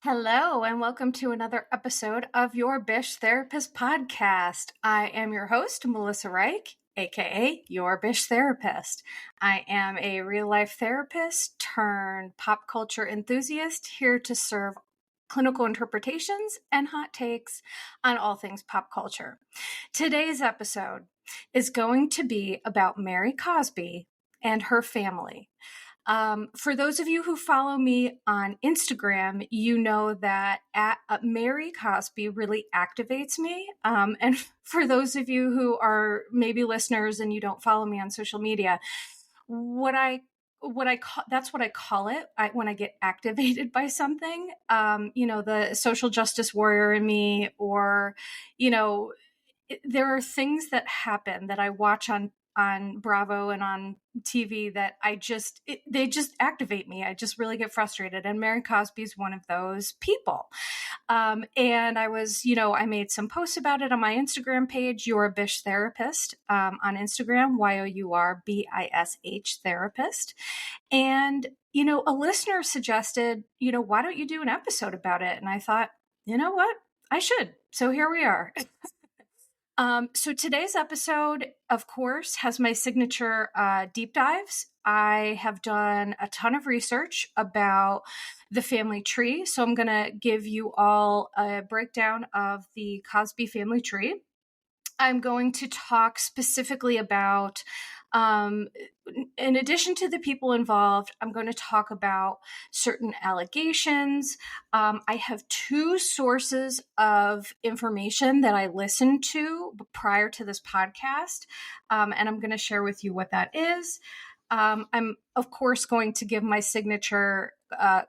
Hello, and welcome to another episode of your Bish Therapist podcast. I am your host, Melissa Reich, aka your Bish Therapist. I am a real life therapist turned pop culture enthusiast here to serve clinical interpretations and hot takes on all things pop culture. Today's episode is going to be about Mary Cosby and her family. For those of you who follow me on Instagram, you know that Mary Cosby really activates me. And for those of you who are maybe listeners and you don't follow me on social media, that's what I call it when I get activated by something. The social justice warrior in me, or there are things that happen that I watch on Bravo and on TV that they just activate me. I just really get frustrated. And Mary Cosby's one of those people. And I made some posts about it on my Instagram page, You're a Bish Therapist, on Instagram, YOURBISH Therapist. And, a listener suggested, why don't you do an episode about it? And I thought, you know what? I should. So here we are. So today's episode, of course, has my signature deep dives. I have done a ton of research about the family tree. So I'm going to give you all a breakdown of the Cosby family tree. I'm going to talk specifically about, in addition to the people involved, I'm going to talk about certain allegations. I have two sources of information that I listened to prior to this podcast, and I'm going to share with you what that is. I'm, of course, going to give my signature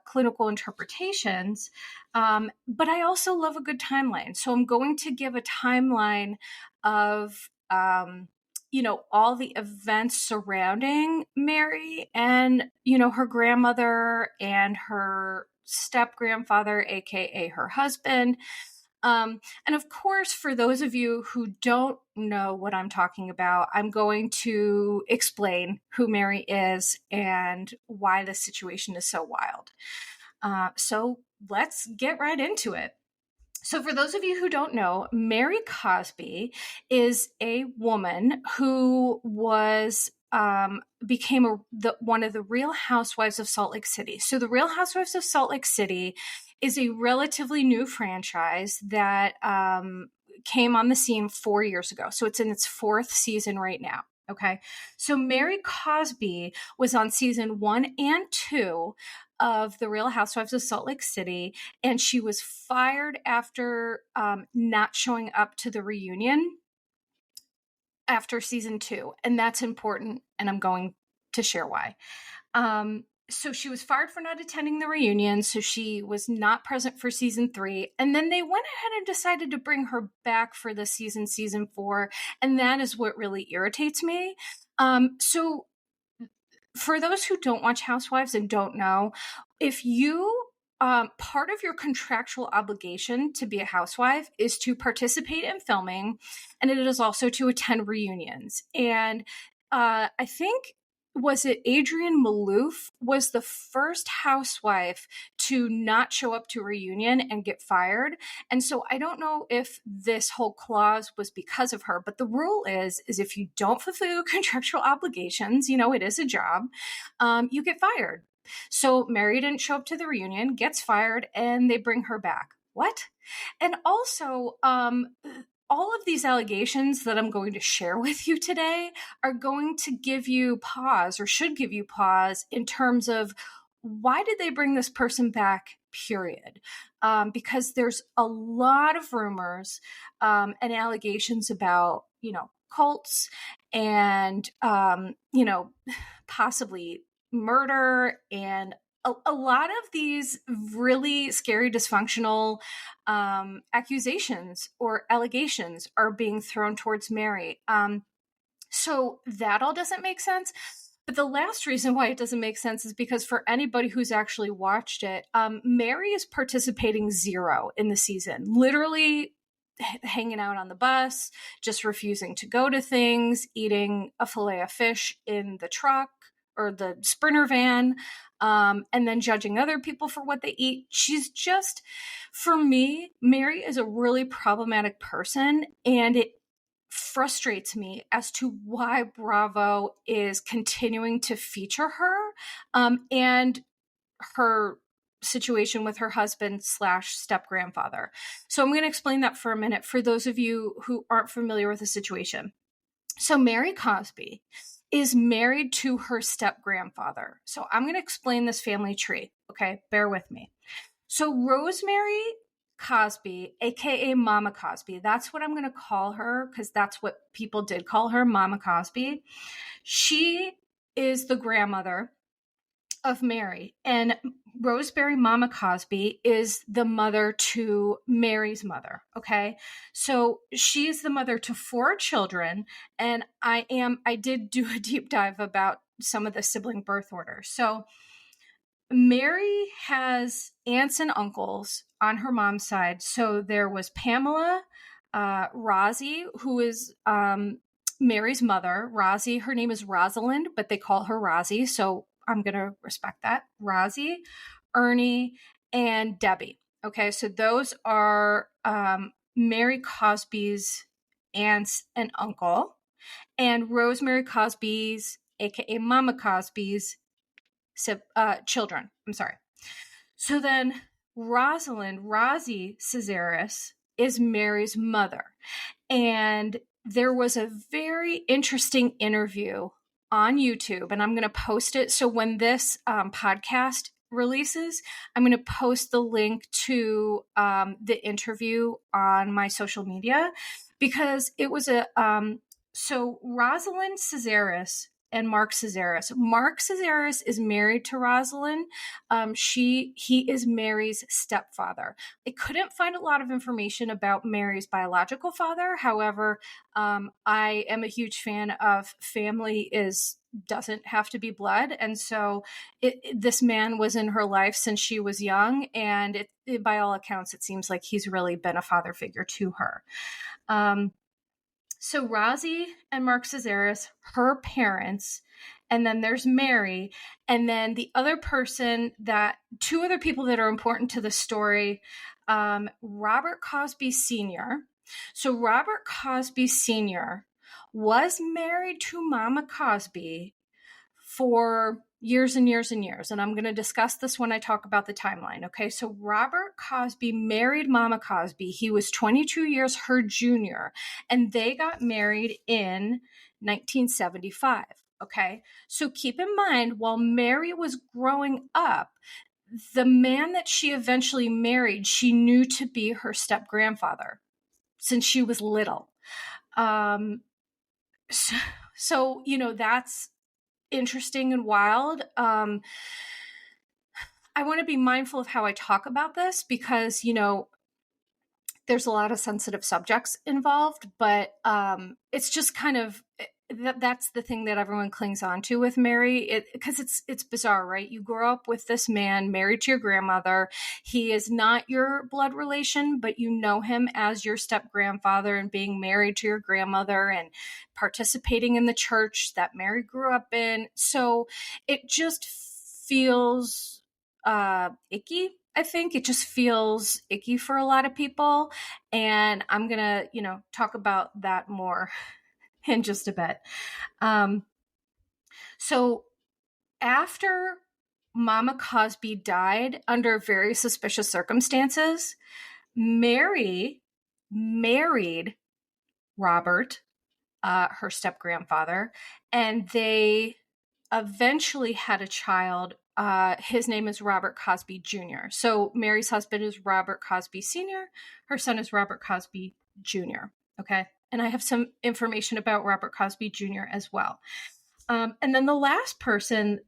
clinical interpretations, but I also love a good timeline. So I'm going to give a timeline of, all the events surrounding Mary and, her grandmother and her step-grandfather, aka her husband. And of course, for those of you who don't know what I'm talking about, I'm going to explain who Mary is and why this situation is so wild. So let's get right into it. So for those of you who don't know, Mary Cosby is a woman who became one of the Real Housewives of Salt Lake City. So the Real Housewives of Salt Lake City is a relatively new franchise that came on the scene 4 years ago. So it's in its fourth season right now. Okay. So Mary Cosby was on season 1 and 2 of the Real Housewives of Salt Lake City, and she was fired after not showing up to the reunion after season 2. And that's important, and I'm going to share why. So she was fired for not attending the reunion, so she was not present for season 3. And then they went ahead and decided to bring her back for the season 4. And that is what really irritates me. So for those who don't watch Housewives and don't know, if you part of your contractual obligation to be a housewife is to participate in filming, and it is also to attend reunions. And I think, was it Adrienne Maloof was the first housewife to not show up to a reunion and get fired. And so I don't know if this whole clause was because of her, but the rule is if you don't fulfill your contractual obligations, it is a job, you get fired. So Mary didn't show up to the reunion, gets fired, and they bring her back. What? And also, all of these allegations that I'm going to share with you today are going to give you pause, or should give you pause, in terms of why did they bring this person back, period. Because there's a lot of rumors and allegations about, cults and, possibly murder, and a lot of these really scary, dysfunctional accusations or allegations are being thrown towards Mary. So that all doesn't make sense. But the last reason why it doesn't make sense is because for anybody who's actually watched it, Mary is participating zero in the season, literally hanging out on the bus, just refusing to go to things, eating a fillet of fish in the truck, or the Sprinter van, and then judging other people for what they eat. She's just, for me, Mary is a really problematic person, and it frustrates me as to why Bravo is continuing to feature her, and her situation with her husband slash step grandfather. So I'm going to explain that for a minute for those of you who aren't familiar with the situation. So Mary Cosby is married to her step grandfather. So I'm going to explain this family tree. Okay, bear with me. So Rosemary Cosby, aka Mama Cosby, that's what I'm going to call her because that's what people did call her, Mama Cosby. She is the grandmother of Mary, and Rosemary Mama Cosby is the mother to Mary's mother. Okay. So she is the mother to 4 children. And I did do a deep dive about some of the sibling birth orders. So Mary has aunts and uncles on her mom's side. So there was Pamela, Rosie, who is Mary's mother. Rosie, her name is Rosalind, but they call her Rosie. So I'm going to respect that. Rosie, Ernie, and Debbie. Okay, so those are Mary Cosby's aunts and uncle, and Rosemary Cosby's, aka Mama Cosby's, children. I'm sorry. So then Rosie Cazares is Mary's mother. And there was a very interesting interview on YouTube, and I'm going to post it. So when this podcast releases, I'm going to post the link to the interview on my social media, because it was so Rosalind Cazares and Mark Cazares. Mark Cazares is married to Rosalind. He is Mary's stepfather. I couldn't find a lot of information about Mary's biological father. However, I am a huge fan of family doesn't have to be blood. And so this man was in her life since she was young. And by all accounts, it seems like he's really been a father figure to her. So Rosie and Mark Cazares, her parents, and then there's Mary, and then the other person two other people that are important to the story, Robert Cosby Sr. So Robert Cosby Sr. was married to Mama Cosby for years and years and years. And I'm going to discuss this when I talk about the timeline. Okay. So Robert Cosby married Mama Cosby. He was 22 years her junior, and they got married in 1975. Okay. So keep in mind, while Mary was growing up, the man that she eventually married, she knew to be her step grandfather since she was little. So, that's interesting and wild. I want to be mindful of how I talk about this because, there's a lot of sensitive subjects involved, but it's just kind of that's the thing that everyone clings on to with Mary, because it's bizarre, right? You grow up with this man married to your grandmother. He is not your blood relation, but you know him as your step grandfather, and being married to your grandmother and participating in the church that Mary grew up in. So it just feels icky. I think it just feels icky for a lot of people. And I'm going to, talk about that more in just a bit. So after Mama Cosby died under very suspicious circumstances, Mary married Robert, her step grandfather, and they eventually had a child. His name is Robert Cosby Jr. So Mary's husband is Robert Cosby Sr. Her son is Robert Cosby Jr. Okay. And I have some information about Robert Cosby Jr. as well. And then the last person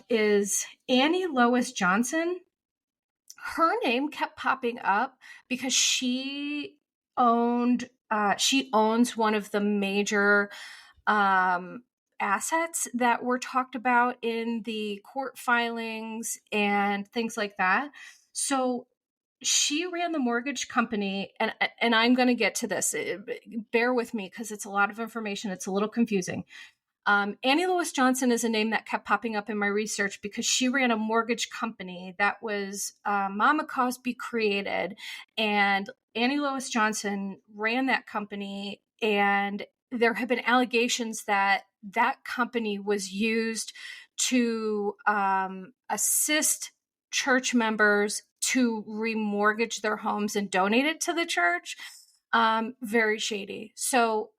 is Annie Lois Johnson. Her name kept popping up because she owns one of the major assets that were talked about in the court filings and things like that. So she ran the mortgage company, and I'm going to get to this. Bear with me because it's a lot of information. It's a little confusing. Annie Lewis Johnson is a name that kept popping up in my research because she ran a mortgage company that was Mama Cosby created. And Annie Lewis Johnson ran that company, and there have been allegations that that company was used to assist church members to remortgage their homes and donate it to the church. Very shady. So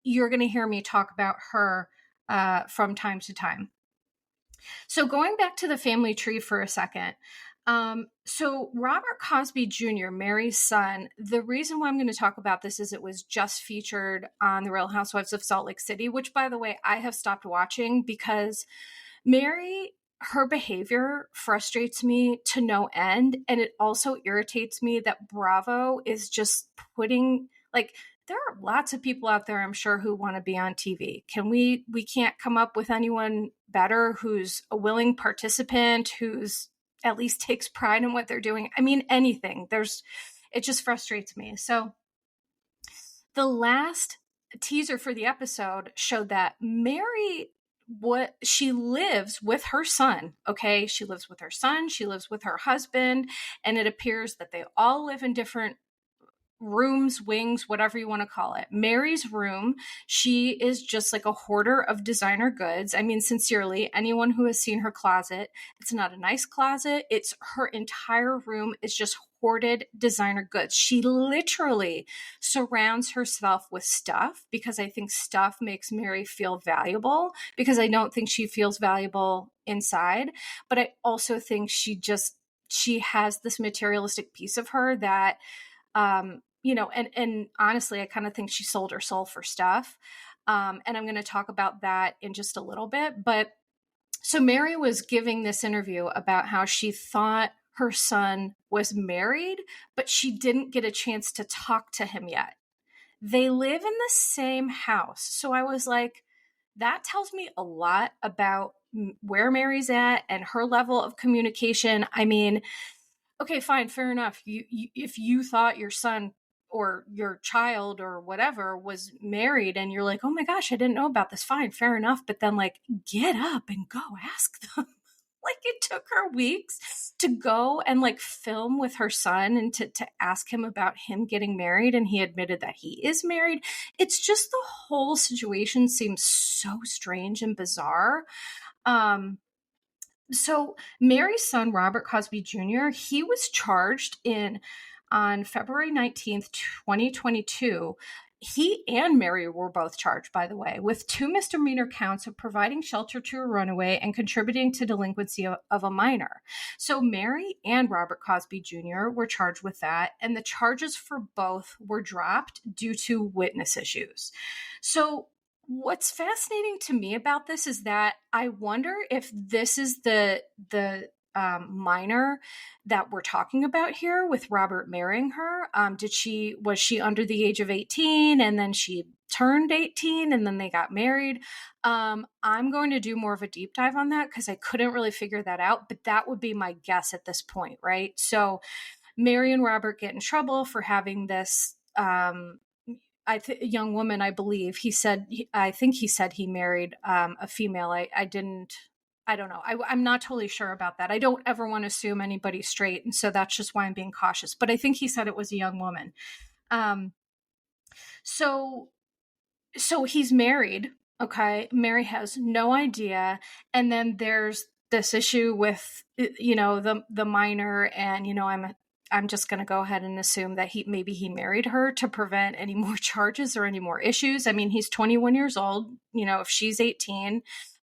you're going to hear me talk about her from time to time. So going back to the family tree for a second. So Robert Cosby Jr., Mary's son, the reason why I'm going to talk about this is it was just featured on The Real Housewives of Salt Lake City, which, by the way, I have stopped watching because Mary, her behavior frustrates me to no end. And it also irritates me that Bravo is just putting, like, there are lots of people out there, I'm sure, who want to be on TV. We can't come up with anyone better who's a willing participant, who's at least takes pride in what they're doing. I mean, anything. It just frustrates me. So the last teaser for the episode showed that Mary, she lives with her son. Okay. She lives with her son. She lives with her husband. And it appears that they all live in different rooms, wings, whatever you want to call it. Mary's room, she is just like a hoarder of designer goods. I mean, sincerely, anyone who has seen her closet, it's not a nice closet. It's her entire room is just hoarded designer goods. She literally surrounds herself with stuff because I think stuff makes Mary feel valuable, because I don't think she feels valuable inside. But I also think she has this materialistic piece of her that, and honestly, I kind of think she sold her soul for stuff. And I'm going to talk about that in just a little bit. But so Mary was giving this interview about how she thought her son was married, but she didn't get a chance to talk to him yet. They live in the same house. So I was like, that tells me a lot about where Mary's at and her level of communication. I mean, okay, fine, fair enough. If you thought your son or your child or whatever was married and you're like, oh my gosh, I didn't know about this, fine, fair enough. But then, like, get up and go ask them. Like, it took her weeks to go and like film with her son and to ask him about him getting married. And he admitted that he is married. It's just, the whole situation seems so strange and bizarre. So Mary's son, Robert Cosby Jr., he was charged on February 19th, 2022. He and Mary were both charged, by the way, with 2 misdemeanor counts of providing shelter to a runaway and contributing to delinquency of a minor. So Mary and Robert Cosby Jr. were charged with that, and the charges for both were dropped due to witness issues. So what's fascinating to me about this is that I wonder if this is the minor that we're talking about here, with Robert marrying her. Was she under the age of 18 and then she turned 18 and then they got married? I'm going to do more of a deep dive on that because I couldn't really figure that out, but that would be my guess at this point, right? So Mary and Robert get in trouble for having this young woman, I believe. I think he said he married a female. I don't know. I'm not totally sure about that. I don't ever want to assume anybody's straight. And so that's just why I'm being cautious. But I think he said it was a young woman. So he's married. Okay. Mary has no idea. And then there's this issue with, the minor, and, I'm just going to go ahead and assume that maybe he married her to prevent any more charges or any more issues. I mean, he's 21 years old, if she's 18,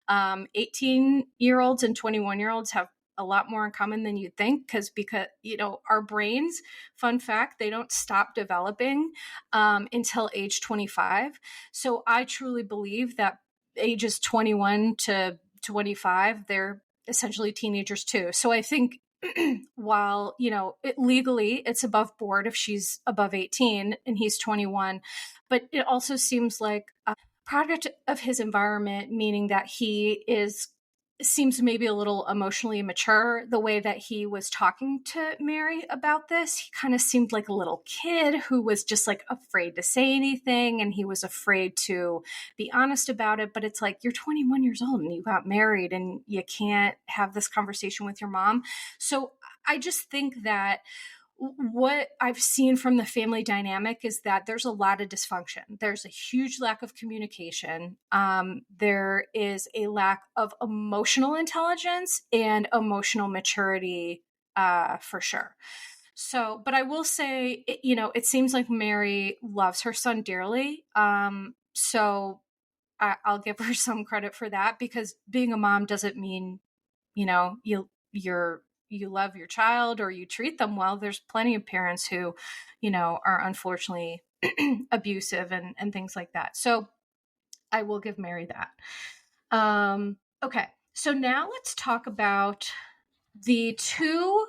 18-year-olds and 21-year-olds have a lot more in common than you'd think, because our brains, fun fact, they don't stop developing until age 25. So I truly believe that ages 21 to 25, they're essentially teenagers too. So I think while, legally it's above board if she's above 18 and he's 21, but it also seems like a product of his environment, meaning that he is seems maybe a little emotionally immature. The way that he was talking to Mary about this, he kind of seemed like a little kid who was just like afraid to say anything, and he was afraid to be honest about it. But it's like, you're 21 years old and you got married and you can't have this conversation with your mom. So I just think that what I've seen from the family dynamic is that there's a lot of dysfunction. There's a huge lack of communication. There is a lack of emotional intelligence and emotional maturity, for sure. So, but I will say, it seems like Mary loves her son dearly. So I'll give her some credit for that, because being a mom doesn't mean, you love your child or you treat them well. There's plenty of parents who, are unfortunately abusive and things like that. So I will give Mary that. Okay. So now let's talk about the two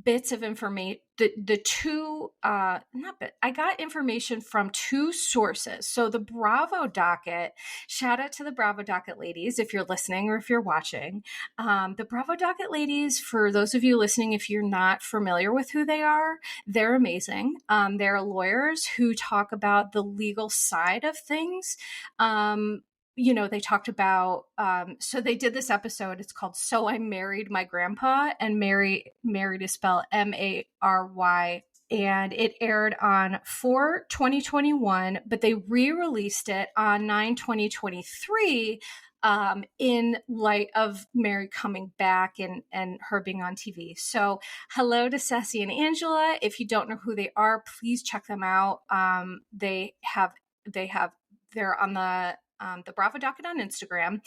bits of information, the two not bit I got information from two sources. So the Bravo Docket, shout out to the Bravo Docket ladies if you're listening or if you're watching. The Bravo Docket ladies, for those of you listening, if you're not familiar with who they are, they're amazing. They're lawyers who talk about the legal side of things. They talked about, so they did this episode. It's called So I Married My Grandpa, and married is spelled Mary. And it aired on 4/2021, but they re-released it on 9/2023, in light of Mary coming back and her being on TV. So hello to Ceci and Angela. If you don't know who they are, please check them out. They're on the Bravo Docket on Instagram.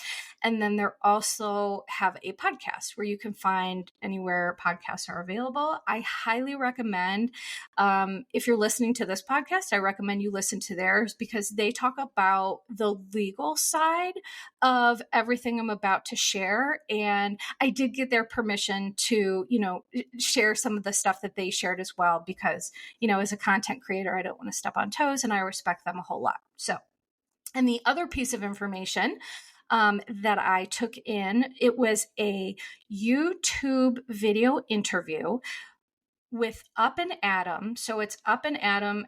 And then they're also have a podcast where you can find anywhere podcasts are available. I highly recommend, if you're listening to this podcast, I recommend you listen to theirs, because they talk about the legal side of everything I'm about to share. And I did get their permission to, share some of the stuff that they shared as well, because, as a content creator, I don't want to step on toes and I respect them a whole lot. So, and the other piece of information that I took in, it was a YouTube video interview with Up and Adam. So it's Up and Adam !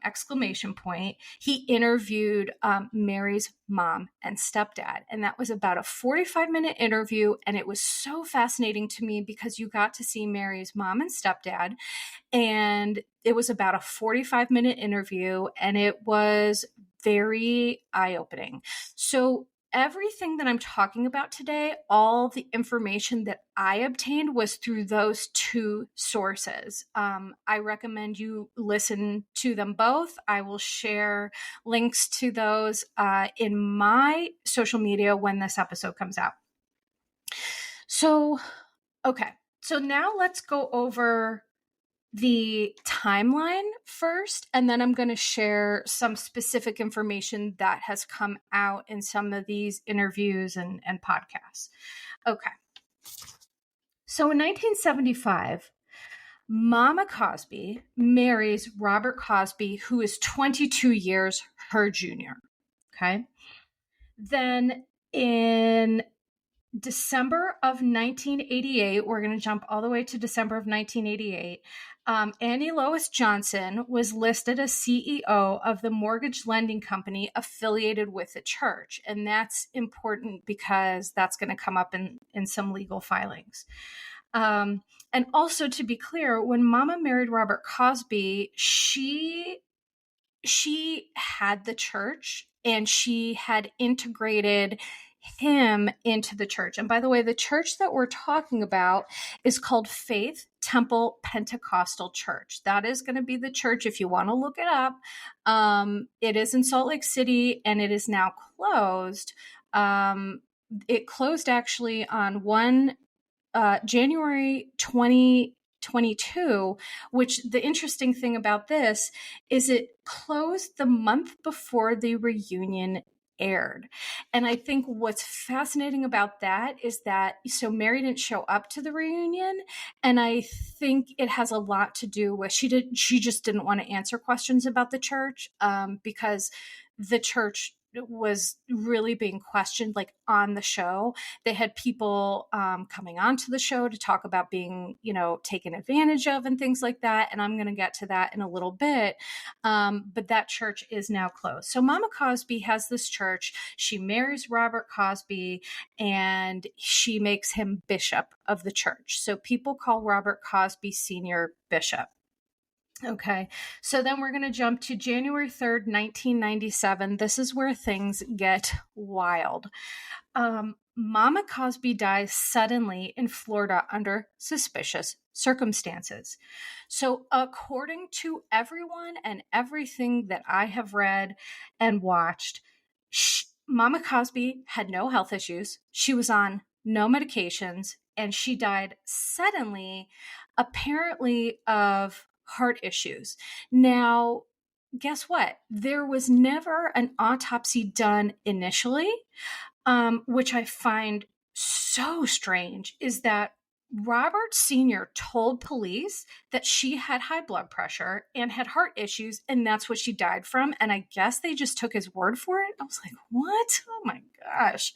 He interviewed Mary's mom and stepdad. And that was about a 45-minute interview. And it was so fascinating to me because you got to see Mary's mom and stepdad. And it was about a 45-minute interview. And it was very eye-opening. So everything that I'm talking about today, all the information that I obtained was through those two sources. I recommend you listen to them both. I will share links to those in my social media when this episode comes out. So, okay. So now let's go over the timeline first, and then I'm going to share some specific information that has come out in some of these interviews and podcasts. Okay. So in 1975, Mama Cosby marries Robert Cosby, who is 22 years her junior. Okay. Then in December of 1988, we're going to jump all the way to December of 1988. Annie Lois Johnson was listed as CEO of the mortgage lending company affiliated with the church. And that's important because that's going to come up in some legal filings. And also, to be clear, when Mama married Robert Cosby, she had the church and she had integrated him into the church. And by the way, the church that we're talking about is called Faith Temple Pentecostal Church. That is going to be the church if you want to look it up. It is in Salt Lake City and it is now closed. It closed actually on January 2022, which the interesting thing about this is it closed the month before the reunion aired. And I think what's fascinating about that is that, so Mary didn't show up to the reunion. And I think it has a lot to do with, she just didn't want to answer questions about the church, because the church was really being questioned, like on the show. They had people coming onto the show to talk about being, taken advantage of and things like that. And I'm going to get to that in a little bit. But that church is now closed. So Mama Cosby has this church. She marries Robert Cosby and she makes him bishop of the church. So people call Robert Cosby Sr. bishop. Okay, so then we're going to jump to January 3rd, 1997. This is where things get wild. Mama Cosby dies suddenly in Florida under suspicious circumstances. So, according to everyone and everything that I have read and watched, Mama Cosby had no health issues. She was on no medications, and she died suddenly, apparently of heart issues. Now, guess what? There was never an autopsy done initially, which I find so strange, is that Robert Sr. told police that she had high blood pressure and had heart issues, and that's what she died from. And I guess they just took his word for it. I was like, what? Oh my gosh.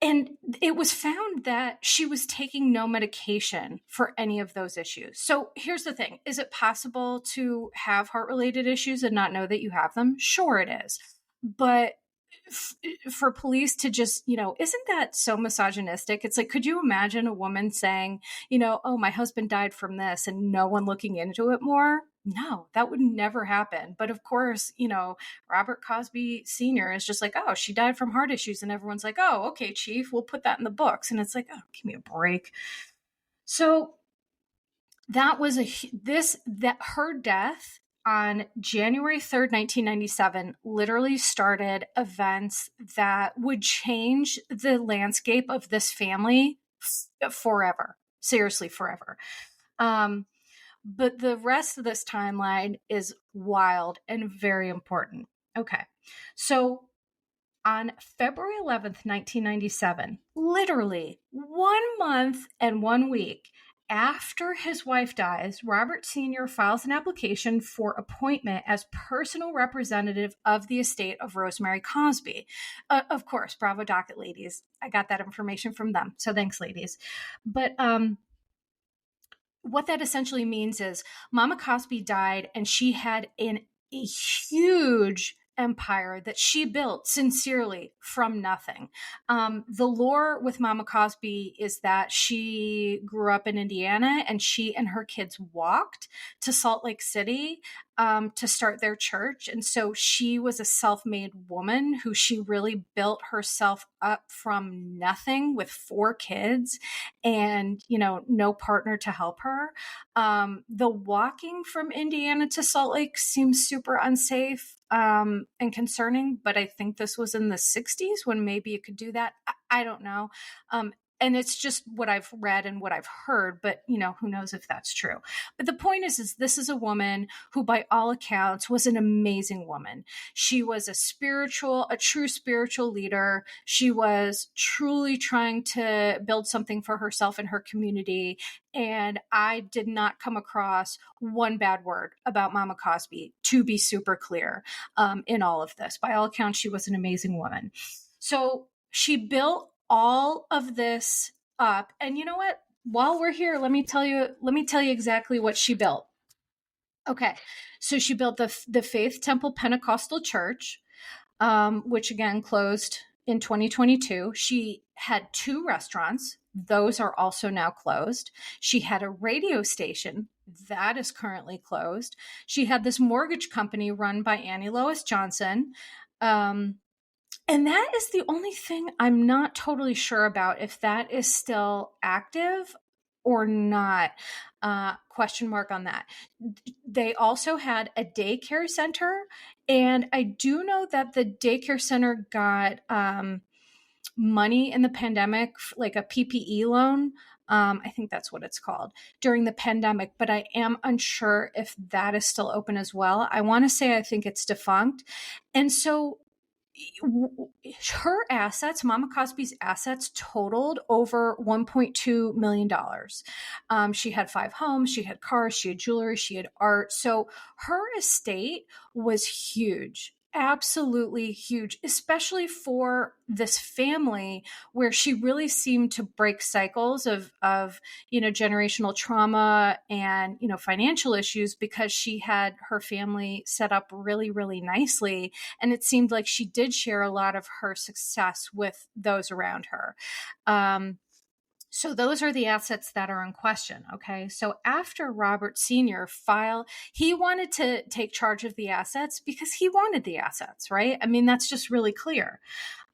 And it was found that she was taking no medication for any of those issues. So here's the thing. Is it possible to have heart-related issues and not know that you have them? Sure it is. But for police to just, isn't that so misogynistic? It's like, could you imagine a woman saying, oh, my husband died from this, and no one looking into it more? No, that would never happen. But of course, Robert Cosby Sr. is just like, oh, she died from heart issues. And everyone's like, oh, okay, chief, we'll put that in the books. And it's like, oh, give me a break. So that was her death on January 3rd, 1997, literally started events that would change the landscape of this family forever. Seriously, forever. But the rest of this timeline is wild and very important. Okay. So on February 11th, 1997, literally 1 month and 1 week after his wife dies, Robert Sr. files an application for appointment as personal representative of the estate of Rosemary Cosby. Of course, Bravo Docket ladies. I got that information from them. So thanks, ladies. But what that essentially means is Mama Cosby died and she had a huge empire that she built sincerely from nothing. The lore with Mama Cosby is that she grew up in Indiana and she and her kids walked to Salt Lake City to start their church. And so she was a self-made woman who she really built herself up from nothing with 4 kids and, no partner to help her. The walking from Indiana to Salt Lake seems super unsafe and concerning, but I think this was in the 60s when maybe you could do that. I don't know. And it's just what I've read and what I've heard, but who knows if that's true. But the point is this is a woman who by all accounts was an amazing woman. She was a true spiritual leader. She was truly trying to build something for herself and her community. And I did not come across one bad word about Mama Cosby, to be super clear, in all of this. By all accounts, she was an amazing woman. So she built all of this up. And you know what? While we're here, let me tell you exactly what she built. Okay. So she built the Faith Temple Pentecostal Church, which again closed in 2022. She had 2 restaurants. Those are also now closed. She had a radio station that is currently closed. She had this mortgage company run by Annie Lois Johnson. And that is the only thing I'm not totally sure about, if that is still active or not. Question mark on that. They also had a daycare center, and I do know that the daycare center got money in the pandemic, like a PPE loan. I think that's what it's called, during the pandemic, but I am unsure if that is still open as well. I want to say I think it's defunct. And so her assets, Mama Cosby's assets, totaled over $1.2 million. She had 5 homes, she had cars, she had jewelry, she had art. So her estate was huge. absolutely huge, especially for this family where she really seemed to break cycles of generational trauma and financial issues, because she had her family set up really, really nicely, and it seemed like she did share a lot of her success with those around her. So those are the assets that are in question. Okay. So after Robert Sr. he wanted to take charge of the assets because he wanted the assets, right? I mean, that's just really clear.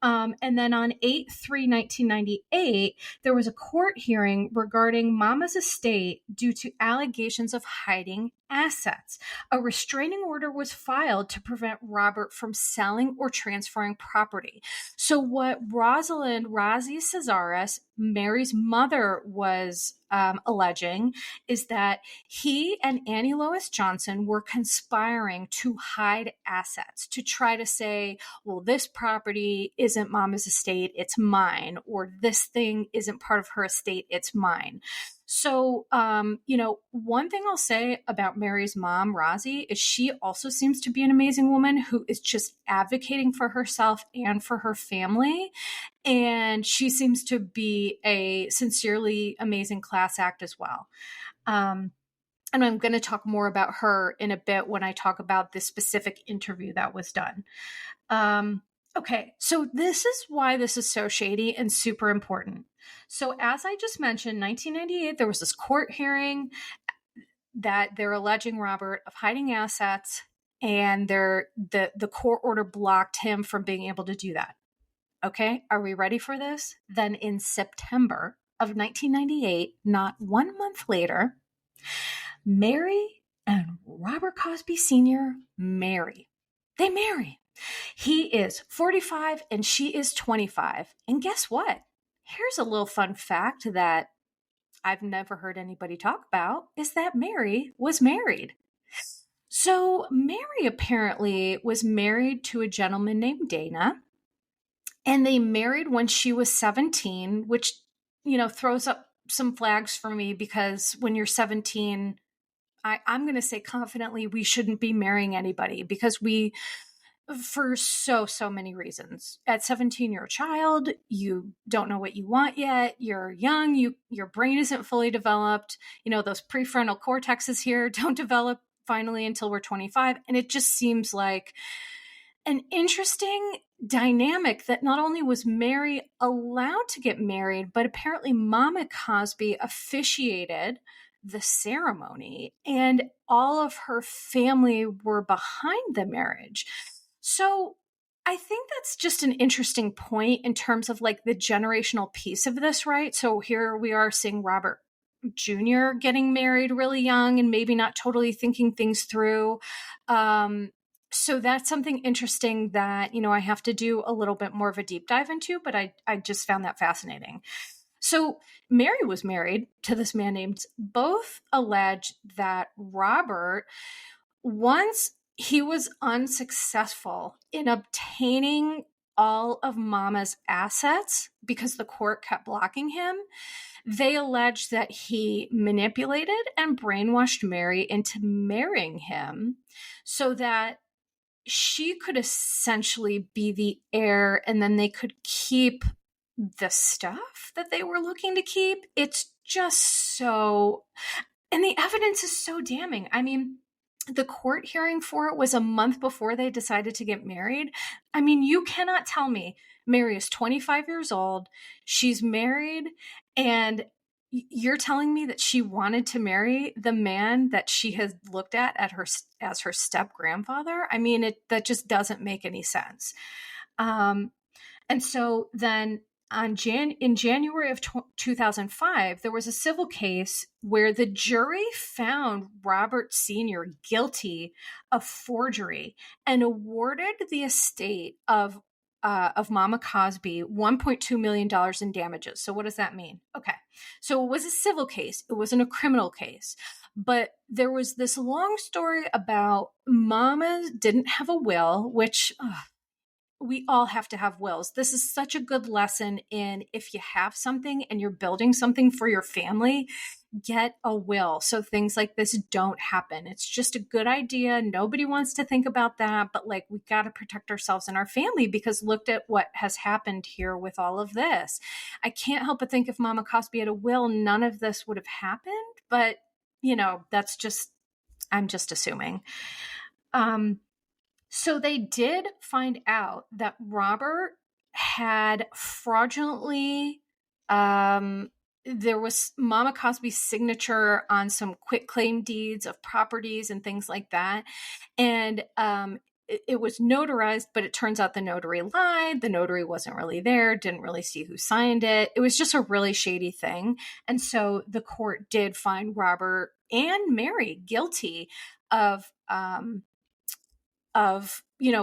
And then on 8/3/1998, there was a court hearing regarding Mama's estate due to allegations of hiding assets. A restraining order was filed to prevent Robert from selling or transferring property. So what Rosalind Razi Cesaris, Mary's mother, was alleging is that he and Annie Lois Johnson were conspiring to hide assets, to try to say, well, this property isn't Mama's estate, it's mine, or this thing isn't part of her estate, it's mine. So, one thing I'll say about Mary's mom, Rosie, is she also seems to be an amazing woman who is just advocating for herself and for her family. And she seems to be a sincerely amazing class act as well. And I'm going to talk more about her in a bit when I talk about this specific interview that was done. Okay, so this is why this is so shady and super important. So as I just mentioned, 1998, there was this court hearing that they're alleging Robert of hiding assets, and the court order blocked him from being able to do that. Okay, are we ready for this? Then in September of 1998, not 1 month later, Mary and Robert Cosby Sr. marry. They marry. He is 45 and she is 25. And guess what? Here's a little fun fact that I've never heard anybody talk about, is that Mary was married. So Mary apparently was married to a gentleman named Dana, and they married when she was 17, which, throws up some flags for me, because when you're 17, I'm going to say confidently, we shouldn't be marrying anybody, because for so many reasons. At 17, you're a child. You don't know what you want yet. You're young. Your brain isn't fully developed. Those prefrontal cortexes here don't develop finally until we're 25. And it just seems like an interesting dynamic that not only was Mary allowed to get married, but apparently Mama Cosby officiated the ceremony, and all of her family were behind the marriage. So I think that's just an interesting point in terms of like the generational piece of this, right? So here we are seeing Robert Jr. getting married really young and maybe not totally thinking things through. So that's something interesting that, I have to do a little bit more of a deep dive into, but I just found that fascinating. So Mary was married to this man named, both allege that Robert, once he was unsuccessful in obtaining all of Mama's assets because the court kept blocking him, they allege that he manipulated and brainwashed Mary into marrying him so that she could essentially be the heir, and then they could keep the stuff that they were looking to keep. It's just so, and the evidence is so damning. I mean, the court hearing for it was a month before they decided to get married. I mean, you cannot tell me Mary is 25 years old, she's married, and you're telling me that she wanted to marry the man that she has looked at her as her step grandfather? I mean, that just doesn't make any sense. And so then in January of 2005, there was a civil case where the jury found Robert Sr. guilty of forgery and awarded the estate of Mama Cosby $1.2 million in damages. So what does that mean? Okay. So it was a civil case. It wasn't a criminal case. But there was this long story about Mama didn't have a will, which we all have to have wills. This is such a good lesson in, if you have something and you're building something for your family, get a will so things like this don't happen. It's just a good idea. Nobody wants to think about that, but like, we got to protect ourselves and our family, because look at what has happened here with all of this. I can't help but think if Mama Cosby had a will, none of this would have happened. But, that's just, I'm just assuming. So they did find out that Robert had fraudulently, there was Mama Cosby's signature on some quitclaim deeds of properties and things like that. And it was notarized, but it turns out the notary lied. The notary wasn't really there, didn't really see who signed it. It was just a really shady thing. And so the court did find Robert and Mary guilty of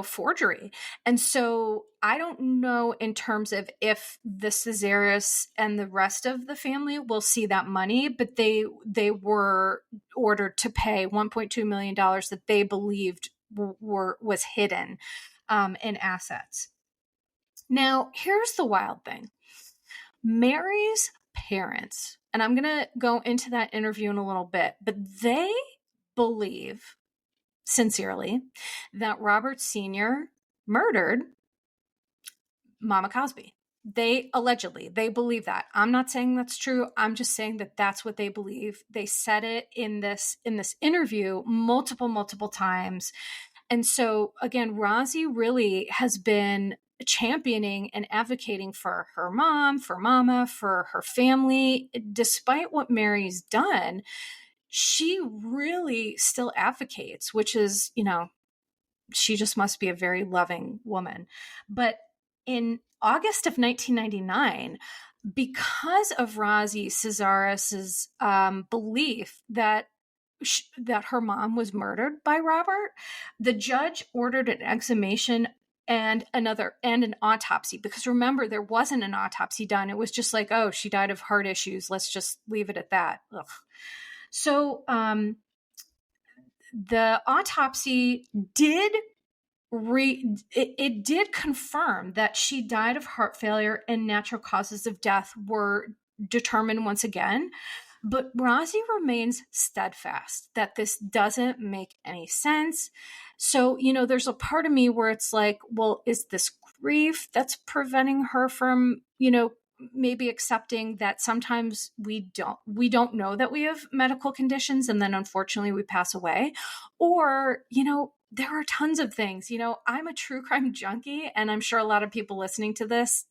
forgery. And so I don't know in terms of if the Caesaris and the rest of the family will see that money, but they were ordered to pay $1.2 million that they believed was hidden in assets. Now, here's the wild thing. Mary's parents, and I'm going to go into that interview in a little bit, but they believe sincerely that Robert Sr. murdered Mama Cosby. They believe that. I'm not saying that's true. I'm just saying that that's what they believe. They said it in this interview multiple times. And so again, Rosie really has been championing and advocating for her mom, for Mama, for her family. Despite what Mary's done, she really still advocates, which is, she just must be a very loving woman. But in August of 1999, because of Rosie Caesaris's belief that her mom was murdered by Robert, the judge ordered an exhumation and an autopsy, because remember, there wasn't an autopsy done. It was just like, oh, she died of heart issues. Let's just leave it at that. Ugh. So the autopsy did confirm that she died of heart failure, and natural causes of death were determined once again. But Rosie remains steadfast that this doesn't make any sense. So, there's a part of me where it's like, well, is this grief that's preventing her from, maybe accepting that sometimes we don't know that we have medical conditions, and then unfortunately we pass away? Or, there are tons of things. I'm a true crime junkie, and I'm sure a lot of people listening to this,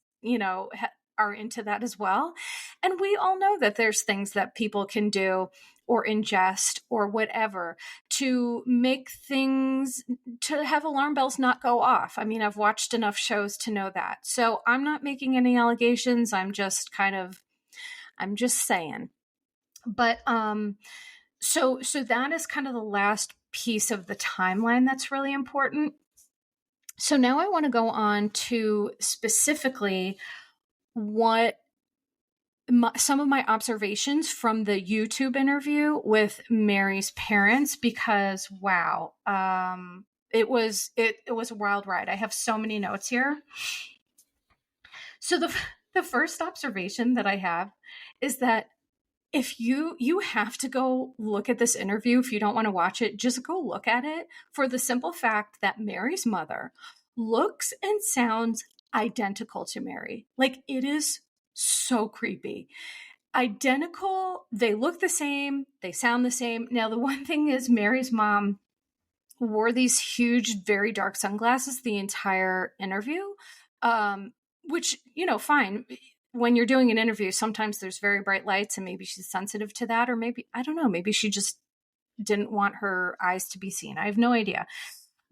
are into that as well. And we all know that there's things that people can do or ingest or whatever to make things, to have alarm bells not go off. I mean, I've watched enough shows to know that. So I'm not making any allegations. I'm just saying. But so that is kind of the last piece of the timeline that's really important. So now I want to go on to specifically what some of my observations from the YouTube interview with Mary's parents, because wow, it was a wild ride. I have so many notes here. So the first observation that I have is that if you have to go look at this interview, if you don't want to watch it, just go look at it, for the simple fact that Mary's mother looks and sounds identical to Mary. Like, it is so creepy. Identical. They look the same. They sound the same. Now, the one thing is, Mary's mom wore these huge, very dark sunglasses the entire interview, which, fine. When you're doing an interview, sometimes there's very bright lights, and maybe she's sensitive to that, or maybe, I don't know, maybe she just didn't want her eyes to be seen. I have no idea.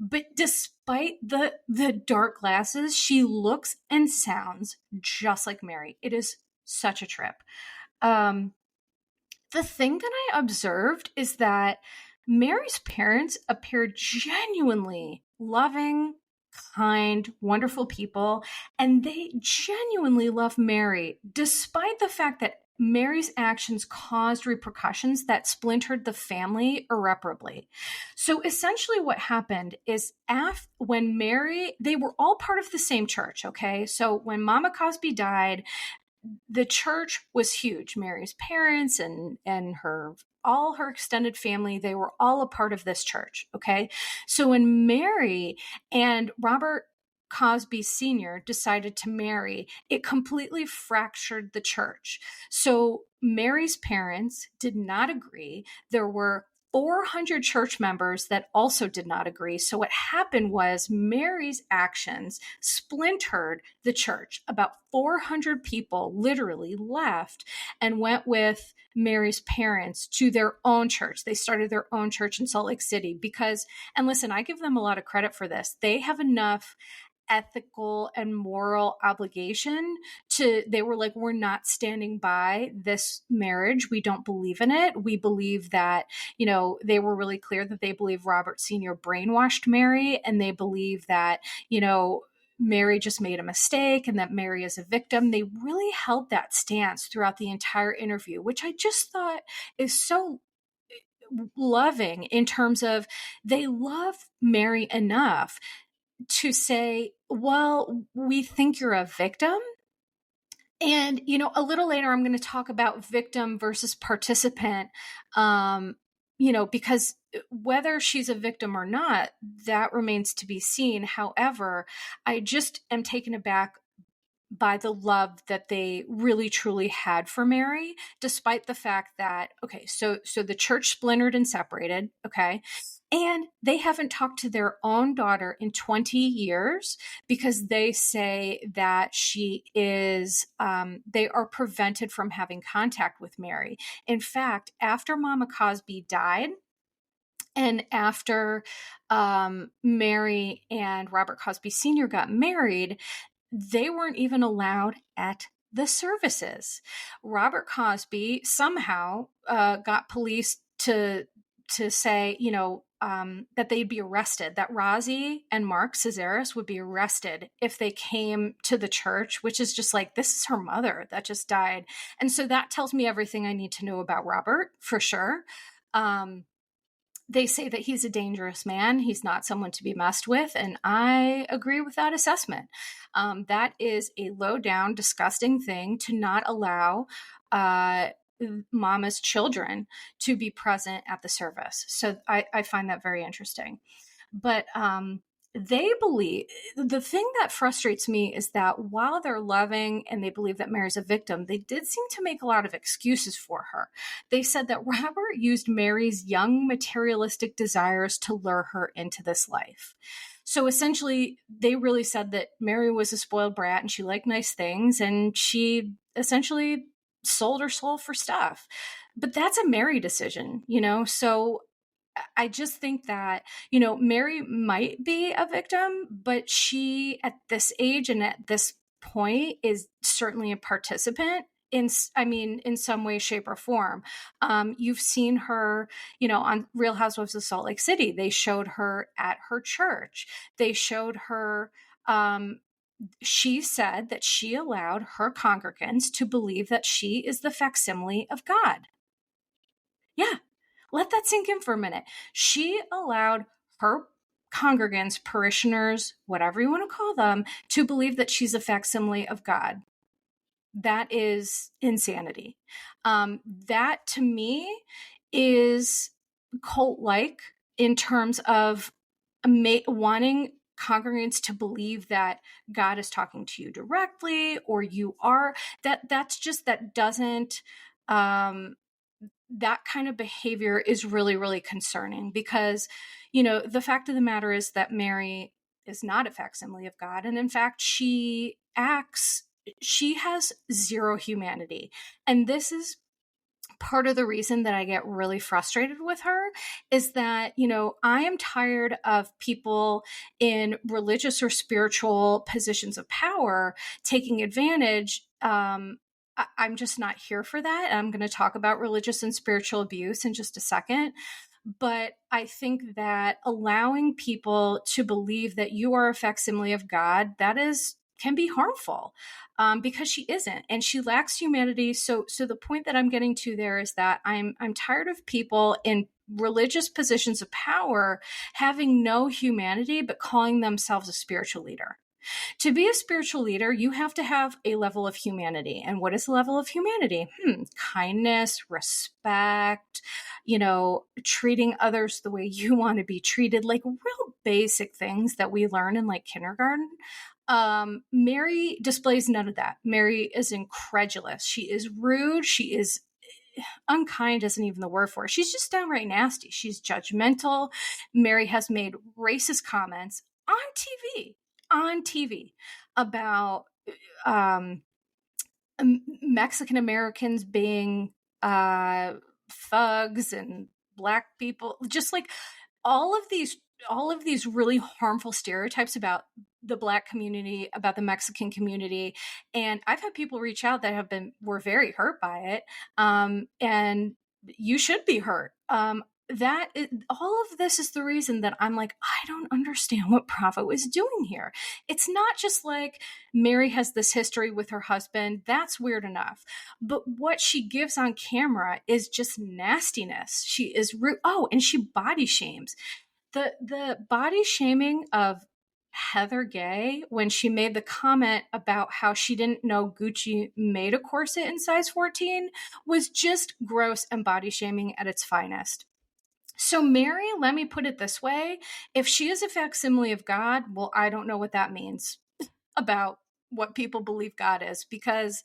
But despite the dark glasses, she looks and sounds just like Mary. It is such a trip. The thing that I observed is that Mary's parents appeared genuinely loving, kind, wonderful people, and they genuinely love Mary, despite the fact that Mary's actions caused repercussions that splintered the family irreparably. So essentially what happened is, when Mary, they were all part of the same church, okay? So when Mama Cosby died, the church was huge. Mary's parents and her all her extended family, they were all a part of this church. Okay. So when Mary and Robert Cosby Sr. decided to marry, it completely fractured the church. So Mary's parents did not agree. There were 400 church members that also did not agree. So what happened was Mary's actions splintered the church. About 400 people literally left and went with Mary's parents to their own church. They started their own church in Salt Lake City because, and listen, I give them a lot of credit for this. They have enough ethical and moral obligation to, they were like, we're not standing by this marriage. We don't believe in it. We believe that, they were really clear that they believe Robert Sr. brainwashed Mary, and they believe that, Mary just made a mistake and that Mary is a victim. They really held that stance throughout the entire interview, which I just thought is so loving in terms of they love Mary enough to say, well, we think you're a victim. And, a little later, I'm going to talk about victim versus participant, because whether she's a victim or not, that remains to be seen. However, I just am taken aback by the love that they really truly had for Mary, despite the fact that, okay, so the church splintered and separated, okay, and they haven't talked to their own daughter in 20 years because they say that she is, they are prevented from having contact with Mary. In fact, after Mama Cosby died, and after Mary and Robert Cosby Sr. got married, they weren't even allowed at the services. Robert Cosby somehow got police to say, that they'd be arrested, that Rosie and Mark Cazares would be arrested if they came to the church, which is just like, this is her mother that just died. And so that tells me everything I need to know about Robert, for sure. They say that he's a dangerous man. He's not someone to be messed with. And I agree with that assessment. That is a low down, disgusting thing to not allow Mama's children to be present at the service. So I find that very interesting. But they believe, the thing that frustrates me is that while they're loving and they believe that Mary's a victim, they did seem to make a lot of excuses for her. They said that Robert used Mary's young materialistic desires to lure her into this life. So essentially, they really said that Mary was a spoiled brat and she liked nice things, and she essentially sold her soul for stuff. But that's a Mary decision, so I just think that, Mary might be a victim, but she, at this age and at this point, is certainly a participant in some way, shape, or form. You've seen her, on Real Housewives of Salt Lake City. They showed her at her church. They showed her, she said that she allowed her congregants to believe that she is the facsimile of God. Yeah. Let that sink in for a minute. She allowed her congregants, parishioners, whatever you want to call them, to believe that she's a facsimile of God. That is insanity. That to me is cult-like in terms of wanting congregants to believe that God is talking to you directly, or you are. That doesn't, that kind of behavior is really, really concerning because, the fact of the matter is that Mary is not a facsimile of God. And in fact, she has zero humanity. And this is part of the reason that I get really frustrated with her is that, I am tired of people in religious or spiritual positions of power taking advantage. I'm just not here for that. I'm going to talk about religious and spiritual abuse in just a second. But I think that allowing people to believe that you are a facsimile of God, can be harmful because she isn't, and she lacks humanity. So the point that I'm getting to there is that I'm tired of people in religious positions of power having no humanity, but calling themselves a spiritual leader. To be a spiritual leader, you have to have a level of humanity. And what is the level of humanity? Kindness, respect, treating others the way you want to be treated, like real basic things that we learn in like kindergarten. Mary displays none of that. Mary is incredulous. She is rude. She is unkind isn't even the word for it. She's just downright nasty. She's judgmental. Mary has made racist comments on TV about Mexican Americans being thugs and black people, just like all of these really harmful stereotypes about the black community, about the Mexican community. And I've had people reach out that were very hurt by it. And you should be hurt. All of this is the reason that I'm like, I don't understand what Bravo is doing here. It's not just like Mary has this history with her husband. That's weird enough. But what she gives on camera is just nastiness. She is rude. Oh, and she body shames. The body shaming of Heather Gay when she made the comment about how she didn't know Gucci made a corset in size 14 was just gross and body shaming at its finest. So Mary, let me put it this way. If she is a facsimile of God, well, I don't know what that means about what people believe God is, because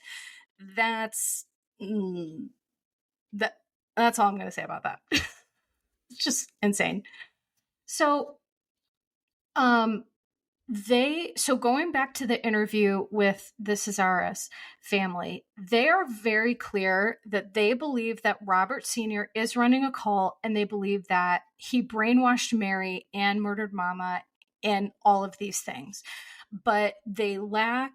that's all I'm going to say about that. It's just insane. So, going back to the interview with the Cesaris family, they are very clear that they believe that Robert Sr. is running a cult, and they believe that he brainwashed Mary and murdered Mama and all of these things. But they will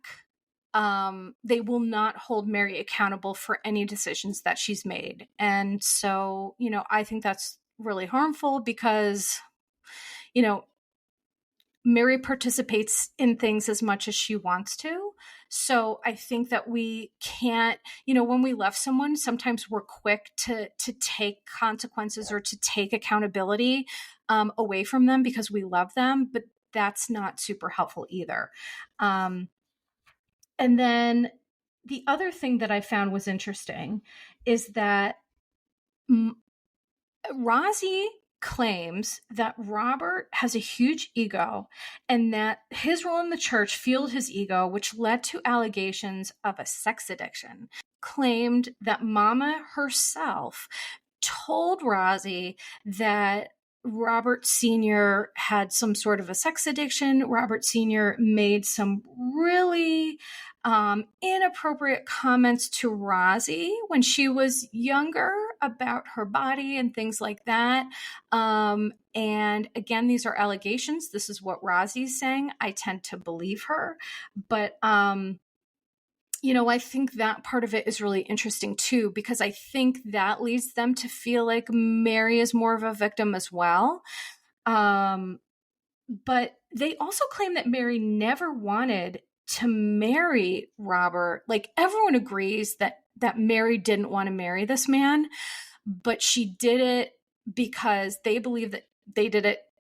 not hold Mary accountable for any decisions that she's made. And so, I think that's really harmful because, Mary participates in things as much as she wants to. So I think that we can't, when we love someone, sometimes we're quick to take consequences or to take accountability away from them because we love them, but that's not super helpful either. And then the other thing that I found was interesting is that Rozzy claims that Robert has a huge ego and that his role in the church fueled his ego, which led to allegations of a sex addiction. Claimed that Mama herself told Rozzy that Robert Sr. had some sort of a sex addiction. Robert Sr. made some really inappropriate comments to Rozzy when she was younger about her body and things like that. And again, these are allegations. This is what Rozzy's saying. I tend to believe her. But, I think that part of it is really interesting too, because I think that leads them to feel like Mary is more of a victim as well. But they also claim that Mary never wanted to marry Robert. Like everyone agrees that Mary didn't want to marry this man, but she did it because they believe that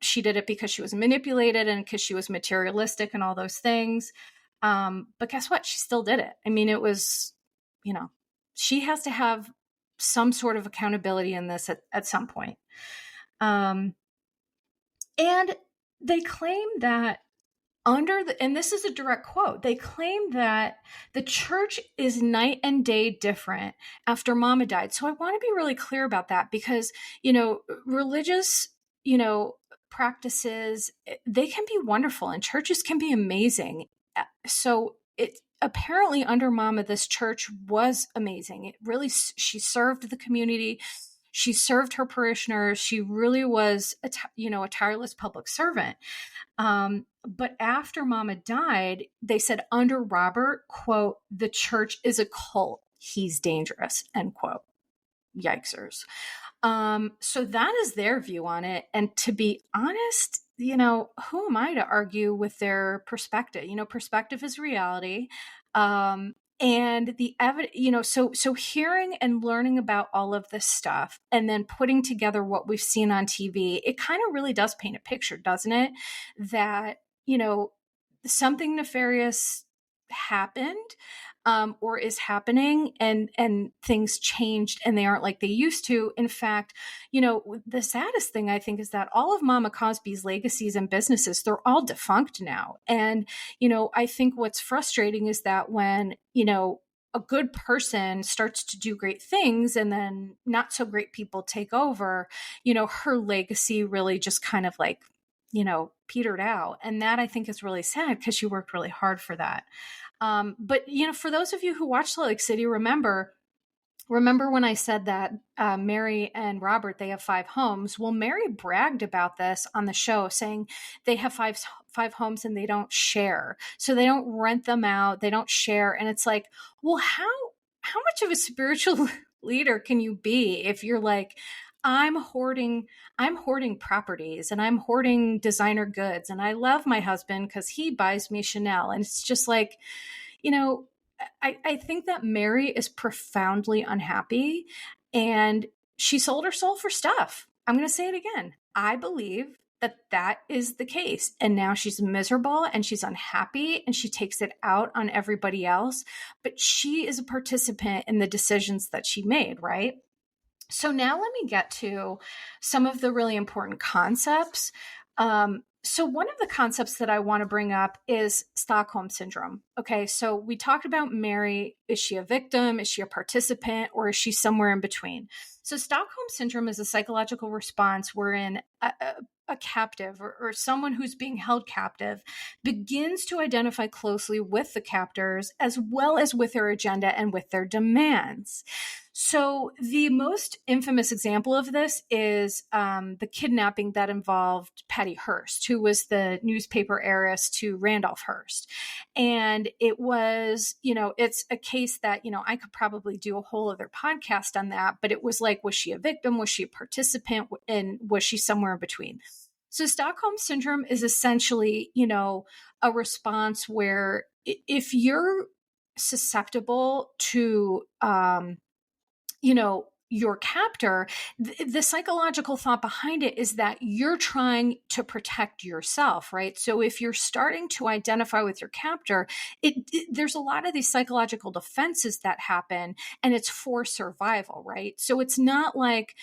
she did it because she was manipulated and because she was materialistic and all those things. But guess what? She still did it. I mean, it was, she has to have some sort of accountability in this at some point. And they claim that and this is a direct quote, they claim that the church is night and day different after Mama died. So I want to be really clear about that because, religious, practices, they can be wonderful and churches can be amazing. So it apparently under Mama, this church was amazing. It really, she served the community. She served her parishioners. She really was a tireless public servant. But after Mama died, they said under Robert, quote, the church is a cult. He's dangerous, end quote. Yikesers. So that is their view on it. And to be honest, who am I to argue with their perspective? Perspective is reality. And the evidence, so hearing and learning about all of this stuff and then putting together what we've seen on TV, it kind of really does paint a picture, doesn't it? That, something nefarious happened, or is happening, and things changed and they aren't like they used to. In fact, the saddest thing I think is that all of Mama Cosby's legacies and businesses, they're all defunct now. And, I think what's frustrating is that when, a good person starts to do great things and then not so great people take over, her legacy really just kind of like, petered out. And that I think is really sad because she worked really hard for that. But, for those of you who watch Salt Lake City, remember when I said that Mary and Robert, they have 5 homes? Well, Mary bragged about this on the show, saying they have five homes and they don't share. So they don't rent them out. They don't share. And it's like, well, how much of a spiritual leader can you be if you're like, I'm hoarding properties and I'm hoarding designer goods and I love my husband because he buys me Chanel. And it's just like, I think that Mary is profoundly unhappy and she sold her soul for stuff. I'm going to say it again. I believe that is the case. And now she's miserable and she's unhappy and she takes it out on everybody else. But she is a participant in the decisions that she made, right? So now let me get to some of the really important concepts. So one of the concepts that I want to bring up is Stockholm syndrome. Okay, so we talked about Mary. Is she a victim? Is she a participant? Or is she somewhere in between? So Stockholm syndrome is a psychological response wherein a captive or someone who's being held captive begins to identify closely with the captors as well as with their agenda and with their demands. So the most infamous example of this is the kidnapping that involved Patty Hearst, who was the newspaper heiress to Randolph Hearst. And it was, it's a case that, I could probably do a whole other podcast on that, but it was like, was she a victim? Was she a participant? And was she somewhere in between? So Stockholm syndrome is essentially, a response where if you're susceptible to, your captor, the psychological thought behind it is that you're trying to protect yourself, right? So if you're starting to identify with your captor, there's a lot of these psychological defenses that happen, and it's for survival, right? So it's not like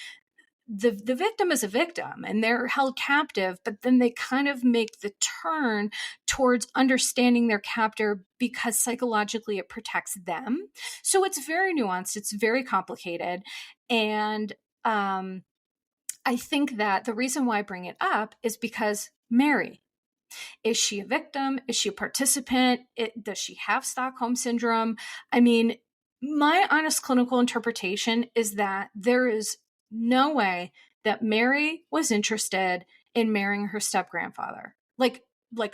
the victim is a victim and they're held captive, but then they kind of make the turn towards understanding their captor because psychologically it protects them. So it's very nuanced. It's very complicated. And I think that the reason why I bring it up is because Mary, is she a victim? Is she a participant? Does she have Stockholm syndrome? I mean, my honest clinical interpretation is that there is no way that Mary was interested in marrying her step grandfather. Like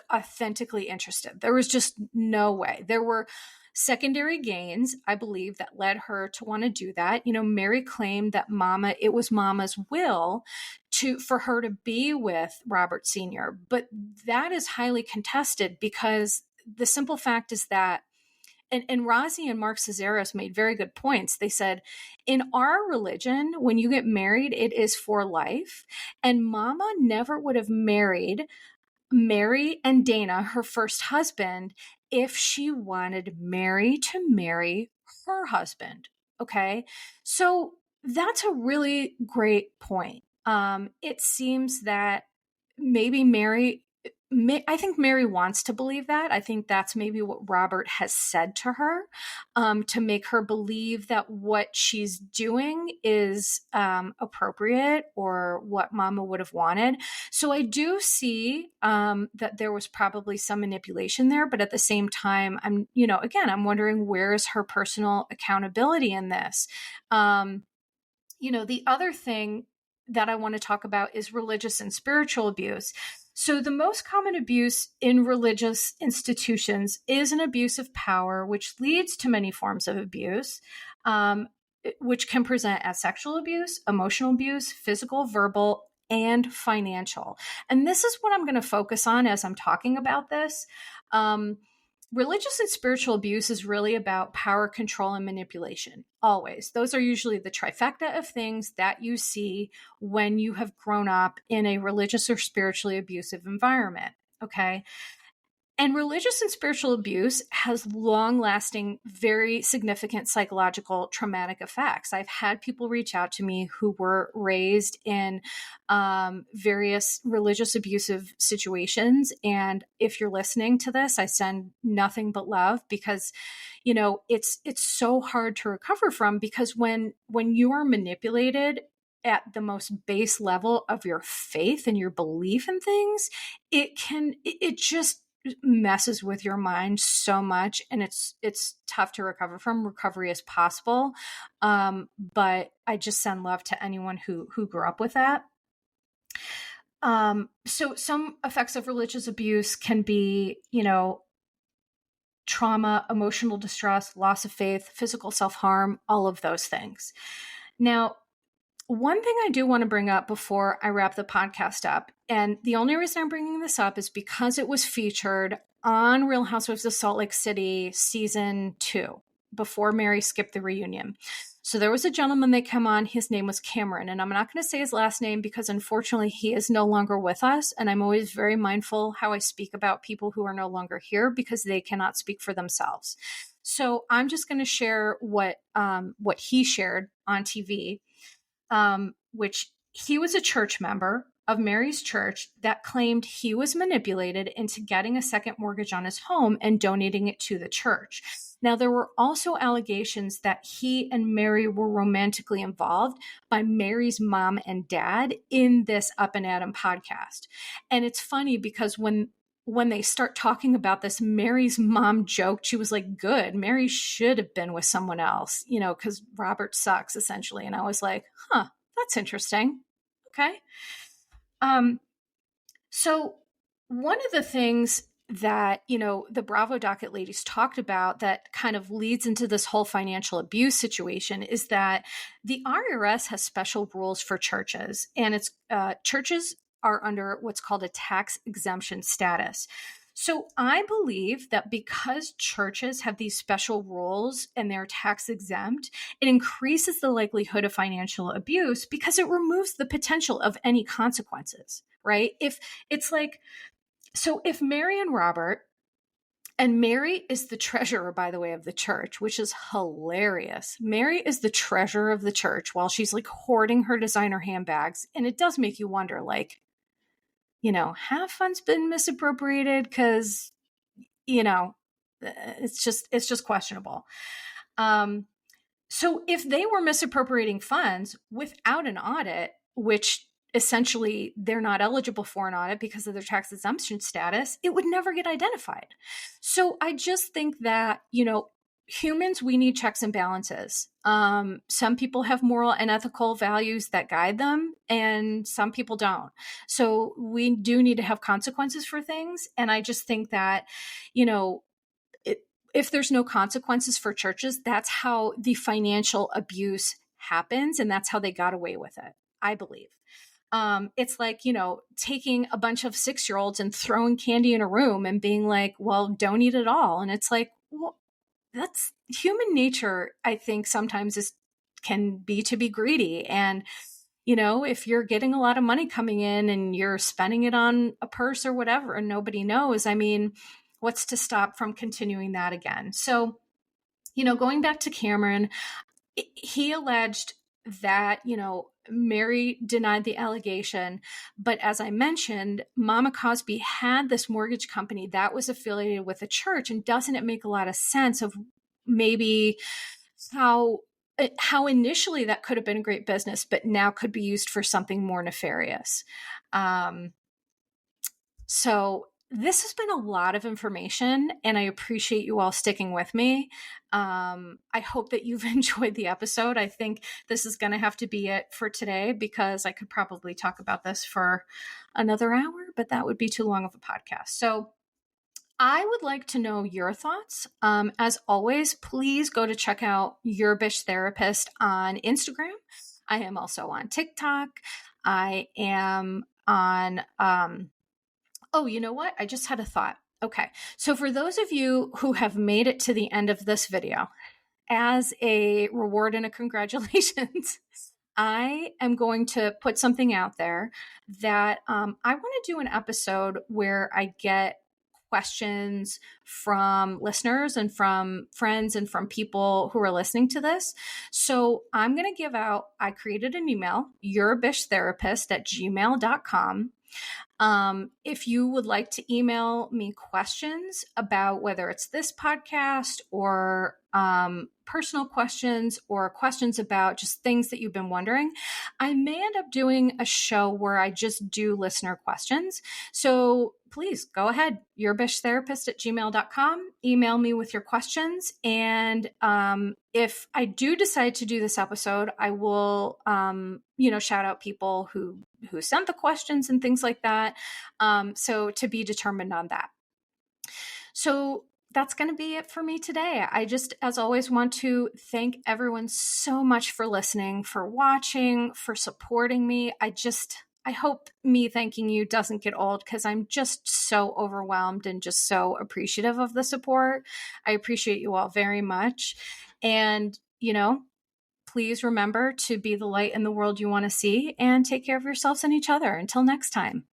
authentically interested. There was just no way. There were secondary gains, I believe, that led her to want to do that. Mary claimed that it was Mama's will for her to be with Robert Sr., but that is highly contested because the simple fact is that and Razi and Mark Cazares made very good points. They said, in our religion, when you get married, it is for life. And Mama never would have married Mary and Dana, her first husband, if she wanted Mary to marry her husband. Okay. So that's a really great point. It seems that maybe I think Mary wants to believe that. I think that's maybe what Robert has said to her, to make her believe that what she's doing is appropriate or what Mama would have wanted. So I do see that there was probably some manipulation there, but at the same time, I'm wondering, where is her personal accountability in this? The other thing that I want to talk about is religious and spiritual abuse. So the most common abuse in religious institutions is an abuse of power, which leads to many forms of abuse, which can present as sexual abuse, emotional abuse, physical, verbal, and financial. And this is what I'm going to focus on as I'm talking about this. Religious and spiritual abuse is really about power, control, and manipulation. Always. Those are usually the trifecta of things that you see when you have grown up in a religious or spiritually abusive environment. Okay. And religious and spiritual abuse has long lasting, very significant psychological traumatic effects. I've had people reach out to me who were raised in various religious abusive situations. And if you're listening to this, I send nothing but love, because it's so hard to recover from, because when you are manipulated at the most base level of your faith and your belief in things, it just messes with your mind so much, and it's tough to recover from. Recovery is possible, but I just send love to anyone who grew up with that. So some effects of religious abuse can be, trauma, emotional distress, loss of faith, physical self-harm, all of those things. Now, one thing I do want to bring up before I wrap the podcast up, and the only reason I'm bringing this up is because it was featured on Real Housewives of Salt Lake City season 2, before Mary skipped the reunion. So there was a gentleman that came on. His name was Cameron, and I'm not going to say his last name because unfortunately he is no longer with us. And I'm always very mindful how I speak about people who are no longer here, because they cannot speak for themselves. So I'm just going to share what he shared on TV, which he was a church member of Mary's church that claimed he was manipulated into getting a second mortgage on his home and donating it to the church. Now, there were also allegations that he and Mary were romantically involved by Mary's mom and dad in this Up and Adam podcast. And it's funny because when they start talking about this, Mary's mom joked. She was like, good, Mary should have been with someone else, because Robert sucks, essentially. And I was like, huh, that's interesting. Okay. So one of the things that, the Bravo Docket ladies talked about that kind of leads into this whole financial abuse situation is that the IRS has special rules for churches, and churches are under what's called a tax exemption status. So I believe that because churches have these special rules and they're tax exempt, it increases the likelihood of financial abuse because it removes the potential of any consequences, right? If Mary and Robert, and Mary is the treasurer, by the way, of the church, which is hilarious. Mary is the treasurer of the church while she's like hoarding her designer handbags. And it does make you wonder, like, have funds been misappropriated? Because, it's just questionable. So if they were misappropriating funds without an audit, which essentially they're not eligible for an audit because of their tax exemption status, it would never get identified. So I just think that, humans, we need checks and balances. Some people have moral and ethical values that guide them, and some people don't. So we do need to have consequences for things. And I just think that, if there's no consequences for churches, that's how the financial abuse happens. And that's how they got away with it, I believe. It's like, taking a bunch of 6-year-olds and throwing candy in a room and being like, well, don't eat it all. And it's like, well, that's human nature. I think sometimes can be to be greedy. And, if you're getting a lot of money coming in and you're spending it on a purse or whatever, and nobody knows, I mean, what's to stop from continuing that again? So, going back to Cameron, he alleged that, Mary denied the allegation. But as I mentioned, Mama Cosby had this mortgage company that was affiliated with a church. And doesn't it make a lot of sense of maybe how initially that could have been a great business, but now could be used for something more nefarious? So this has been a lot of information, and I appreciate you all sticking with me. I hope that you've enjoyed the episode. I think this is going to have to be it for today, because I could probably talk about this for another hour, but that would be too long of a podcast. So I would like to know your thoughts. As always, please go to check out Your Bitch Therapist on Instagram. I am also on TikTok. I am on... Oh, you know what? I just had a thought. Okay. So for those of you who have made it to the end of this video, as a reward and a congratulations, I am going to put something out there that I want to do an episode where I get questions from listeners and from friends and from people who are listening to this. So I'm going to give out, I created an email, yourbishtherapist@gmail.com. If you would like to email me questions about whether it's this podcast or personal questions or questions about just things that you've been wondering, I may end up doing a show where I just do listener questions. So please go ahead, yourbishtherapist@gmail.com. Email me with your questions. And if I do decide to do this episode, I will, shout out people who sent the questions and things like that. So to be determined on that. So that's going to be it for me today. I just, as always, want to thank everyone so much for listening, for watching, for supporting me. I hope me thanking you doesn't get old, because I'm just so overwhelmed and just so appreciative of the support. I appreciate you all very much. And, please remember to be the light in the world you want to see, and take care of yourselves and each other. Until next time.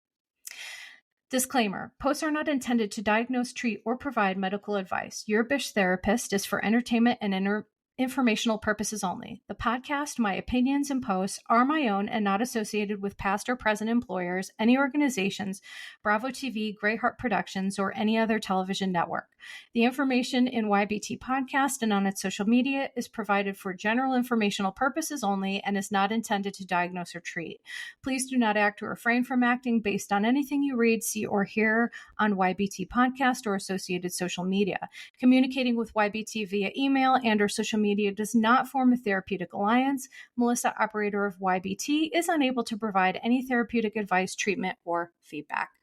Disclaimer: posts are not intended to diagnose, treat, or provide medical advice. Your Bish Therapist is for entertainment and informational purposes only. The podcast, my opinions, and posts are my own and not associated with past or present employers, any organizations, Bravo TV, Greyheart Productions, or any other television network. The information in YBT Podcast and on its social media is provided for general informational purposes only and is not intended to diagnose or treat. Please do not act or refrain from acting based on anything you read, see, or hear on YBT Podcast or associated social media. Communicating with YBT via email and or social media does not form a therapeutic alliance. Melissa, operator of YBT, is unable to provide any therapeutic advice, treatment, or feedback.